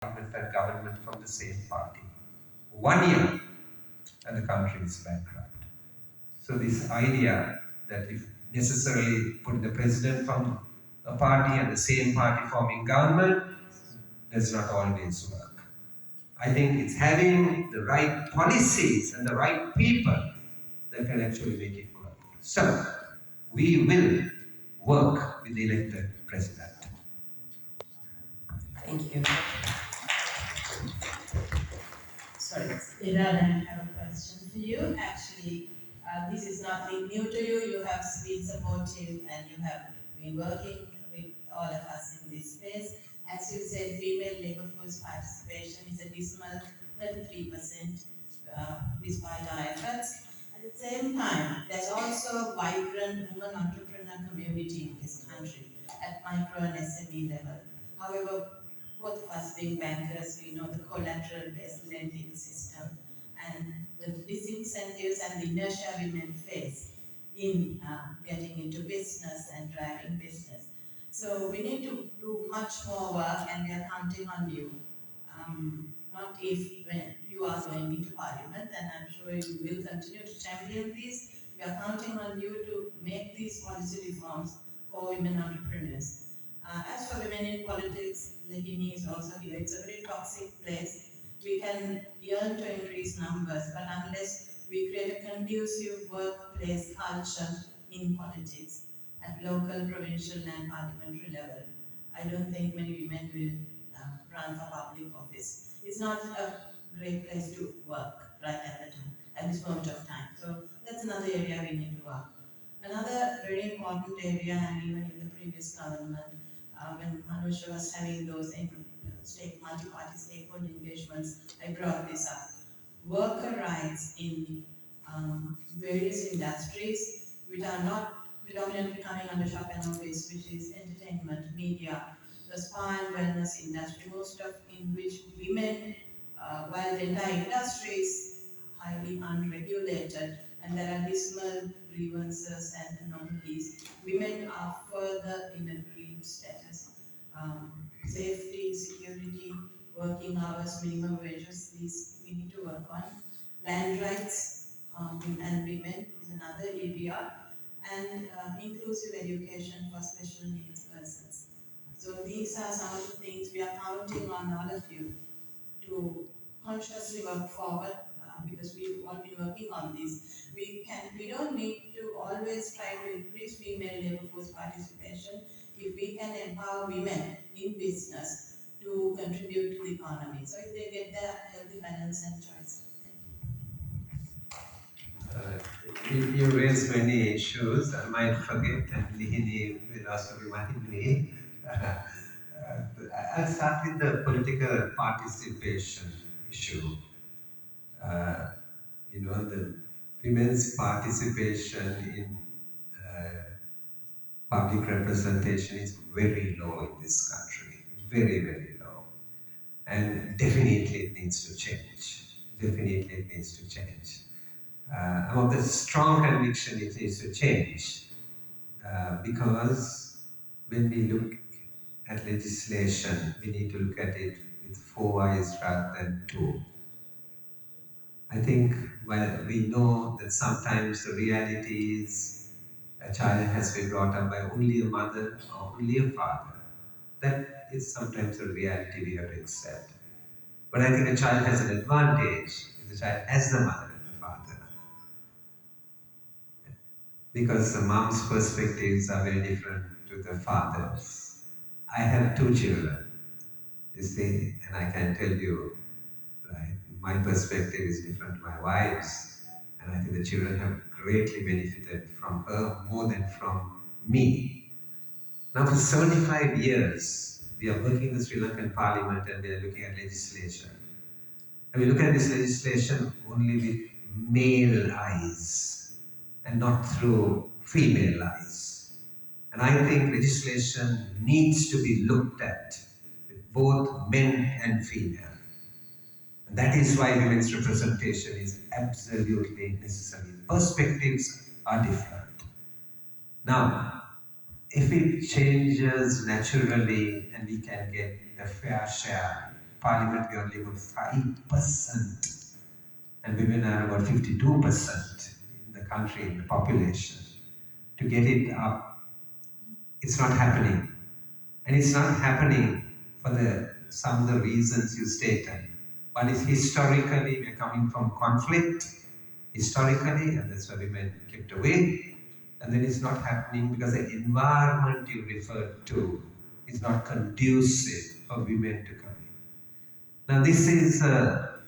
and government from the same party. 1 year and the country is bankrupt. So this idea that if necessarily put the president from a party and the same party forming government does not always work. I think it's having the right policies and the right people that can actually make it work. So we will work with the elected president. Thank you. Sorry, Iran, I have a question for you. Actually, this is nothing new to you. You have been supportive and you have been working with all of us in this space. As you said, female labor force participation is a dismal 33% despite our efforts. At the same time, there's also a vibrant women entrepreneur community in this country at micro and SME level. However, both of us being bankers, we know the collateral-based lending system and the disincentives and the inertia women face in getting into business and driving business. So we need to do much more work, and we are counting on you. Not if when you are going into parliament, and I'm sure you will continue to champion these. We are counting on you to make these policy reforms for women entrepreneurs. As for women in politics, Legini is also here. It's a very toxic place. We can yearn to increase numbers, but unless we create a conducive workplace culture in politics at local, provincial, and parliamentary level, I don't think many women will run for public office. It's not a great place to work right at the time, at this moment of time. So that's another area we need to work. Another very important area, and even in the previous government, when Manusha was having those multi-party stakeholder engagements, I brought this up. Worker rights in various industries which are not predominantly coming under shop and office, which is entertainment, media, the spa and wellness industry, most of in which women, while the entire industry is highly unregulated, and there are dismal grievances and anomalies, women are further in a green status. Safety, security, working hours, minimum wages, these we need to work on. Land rights and women is another area, and inclusive education for special needs persons. So these are some of the things we are counting on all of you to consciously work forward, because we've all been working on this. We don't need to always try to increase female labor force participation if we can empower women in business to contribute to the economy. So if they get the healthy balance and choice. You raised many issues. I might forget, and Lihini will also remind me. I'll start with the political participation issue. The women's participation in public representation is very low in this country. Very, very low. And definitely it needs to change. Definitely it needs to change. I'm of the strong conviction it needs to change, because when we look at legislation, we need to look at it with 4 eyes rather than 2. I think while we know that sometimes the reality is a child has been brought up by only a mother or only a father, that is sometimes a reality we have to accept. But I think a child has an advantage if the child has the mother and the father, because the mom's perspectives are very different to the father's. I have 2 children, you see, and I can tell you, right, my perspective is different to my wife's, and I think the children have greatly benefited from her more than from me. Now for 75 years, we are working in the Sri Lankan Parliament and we are looking at legislation. And we look at this legislation only with male eyes and not through female eyes. And I think legislation needs to be looked at with both men and female. And that is why women's representation is absolutely necessary. Perspectives are different. Now, if it changes naturally and we can get a fair share parliament we only got 5%. And women are about 52% in the country, in the population. To get it up, it's not happening. And it's not happening for some of the reasons you stated. One is historically, we're coming from conflict, historically, and that's why women kept away. And then it's not happening because the environment you referred to is not conducive for women to come in. Now this is a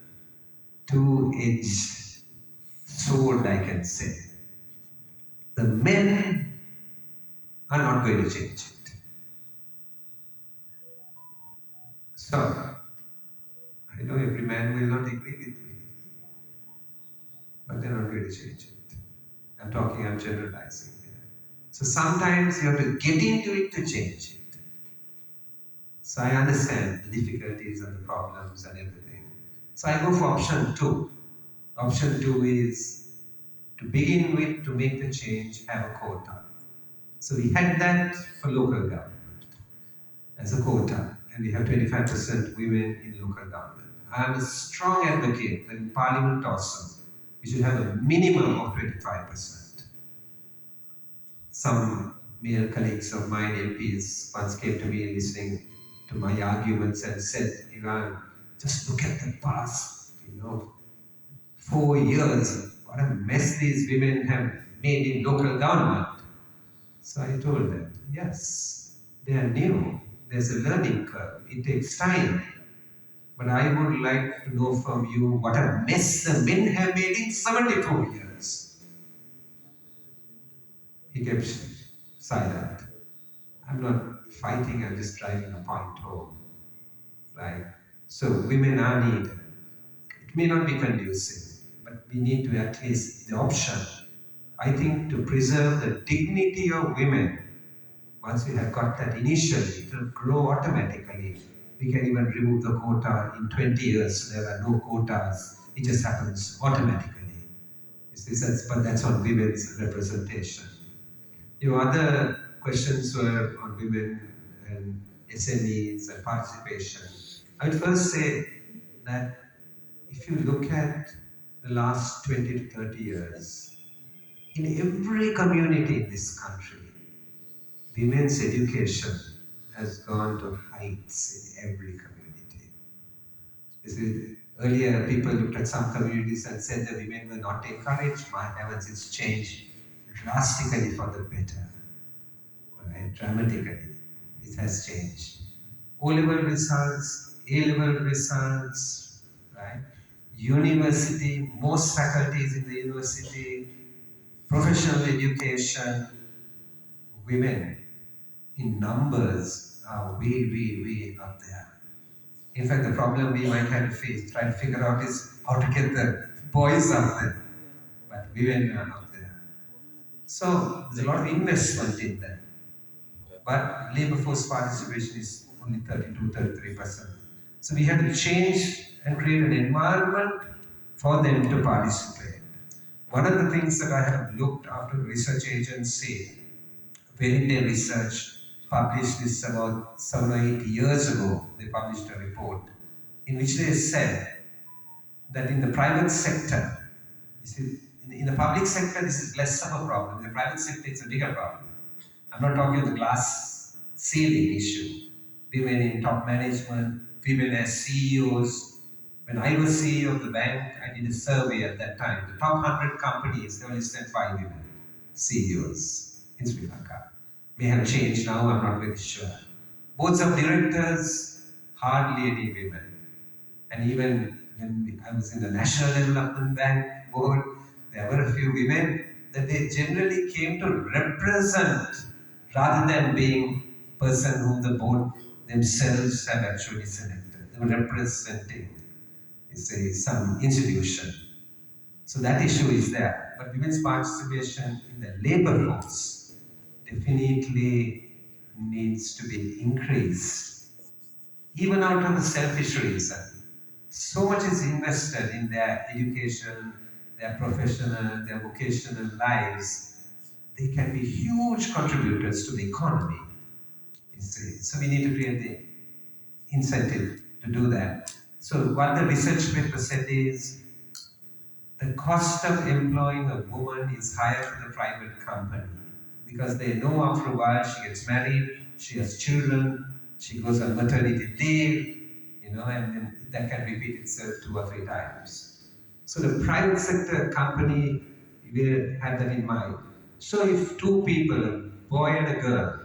two-edged sword, I can say. The men are not going to change it. So, I know every man will not agree with me, but they're not going to change it. I'm generalizing here. So sometimes you have to get into it to change it. So I understand the difficulties and the problems and everything. So I go for option 2. Option 2 is to begin with, to make the change, have a quota. So we had that for local government as a quota, and we have 25% women in local government. I am a strong advocate that in Parliament also, we should have a minimum of 25%. Some male colleagues of mine, MPs, once came to me listening to my arguments and said, Iran, just look at the past, 4 years, what a mess these women have made in local government. So I told them, yes, they are new. There's a learning curve. It takes time. But I would like to know from you what a mess the men have made in 74 years. He kept silent. I'm not fighting, I'm just driving a point home. Right? So women are needed. It may not be conducive, but we need to at least the option. I think to preserve the dignity of women, once we have got that initially, it will grow automatically. We can even remove the quota in 20 years, so there are no quotas. It just happens automatically. But that's on women's representation. Your other questions were on women and SMEs and participation. I would first say that if you look at the last 20 to 30 years, in every community in this country, women's education has gone to heights in every community. Earlier, people looked at some communities and said the women were not encouraged. My heavens, it's changed drastically for the better. Right? Dramatically, it has changed. O-level results, A-level results, right? University, most faculties in the university, professional education, women in numbers are way up there. In fact, the problem we might have to face, try to figure out is how to get the boys up there. But women are up there. So there's a lot of investment in that. But labor force participation is only 32-33%. So we have to change and create an environment for them to participate. One of the things that I have looked after research agency, Verite Research published this about 7 or 8 years ago. They published a report in which they said that in the private sector, in the public sector this is less of a problem. In the private sector it's a bigger problem. I'm not talking about the glass ceiling issue. Women in top management, women as CEOs. When I was CEO of the bank, I did a survey at that time. The top 100 companies, there were less than 5 women CEOs in Sri Lanka. May have changed now, I'm not very sure. Boards of directors, hardly any women. And even when I was in the National Development Bank board, there were a few women that they generally came to represent rather than being a person whom the board themselves have actually selected. They were representing, some institution. So that issue is there. But women's participation in the labor force definitely needs to be increased. Even out of the selfish reason. So much is invested in their education, their professional, their vocational lives. They can be huge contributors to the economy. So we need to create the incentive to do that. So what the research paper said is the cost of employing a woman is higher for the private company because they know after a while she gets married, she has children, she goes on maternity leave, and then that can repeat itself 2 or 3 times. So the private sector company will have that in mind. So if 2 people, a boy and a girl,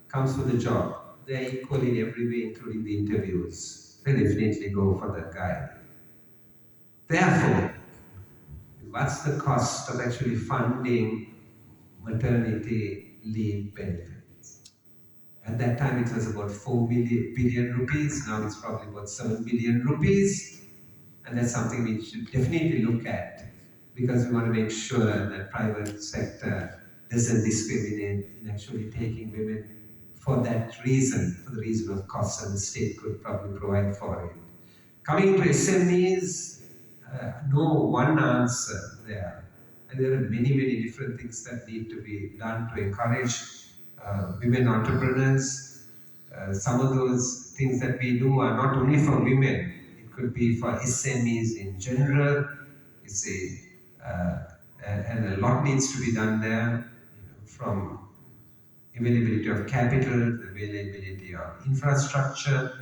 comes for the job, they are equal in every way, including the interviews. They definitely go for the guy. Therefore, what's the cost of actually funding maternity leave benefits? At that time, it was about 4 billion rupees. Now it's probably about 7 billion rupees. And that's something we should definitely look at because we want to make sure that private sector doesn't discriminate in actually taking women for that reason, for the reason of cost, and the state could probably provide for it. Coming to SMEs, no one answer there. And there are many, many different things that need to be done to encourage women entrepreneurs. Some of those things that we do are not only for women, it could be for SMEs in general. And a lot needs to be done there, from availability of capital, availability of infrastructure.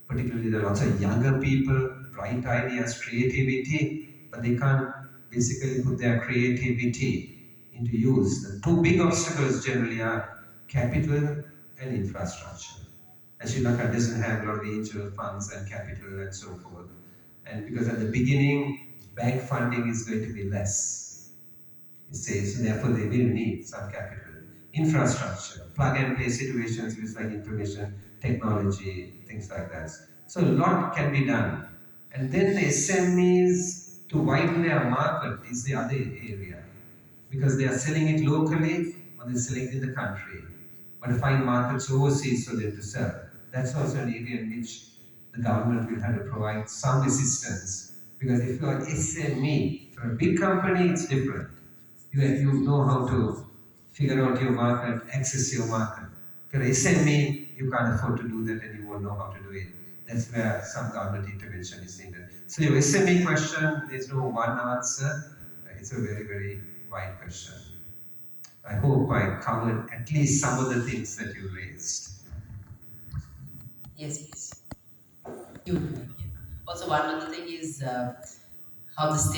Particularly, there are lots of younger people, bright ideas, creativity, but they can't basically put their creativity into use. The 2 big obstacles generally are capital and infrastructure. As Sri Lanka doesn't have a lot of angel funds and capital and so forth. And because at the beginning, bank funding is going to be less. So therefore they will need some capital. Infrastructure, plug and play situations with like information technology, things like that. So a lot can be done. And then the SMEs, to widen their market, is the other area. Because they are selling it locally or they're selling it in the country. But to find markets overseas for them to sell. That's also an area in which the government will have to provide some assistance. Because if you're an SME, for a big company, it's different. You know how to figure out your market, access your market. If you're an SME, you can't afford to do that and you won't know how to do it. That's where some government intervention is needed. So your SME question, there's no one answer. It's a very, very wide question. I hope I covered at least some of the things that you raised. Yes, please. Also, one other thing is how the state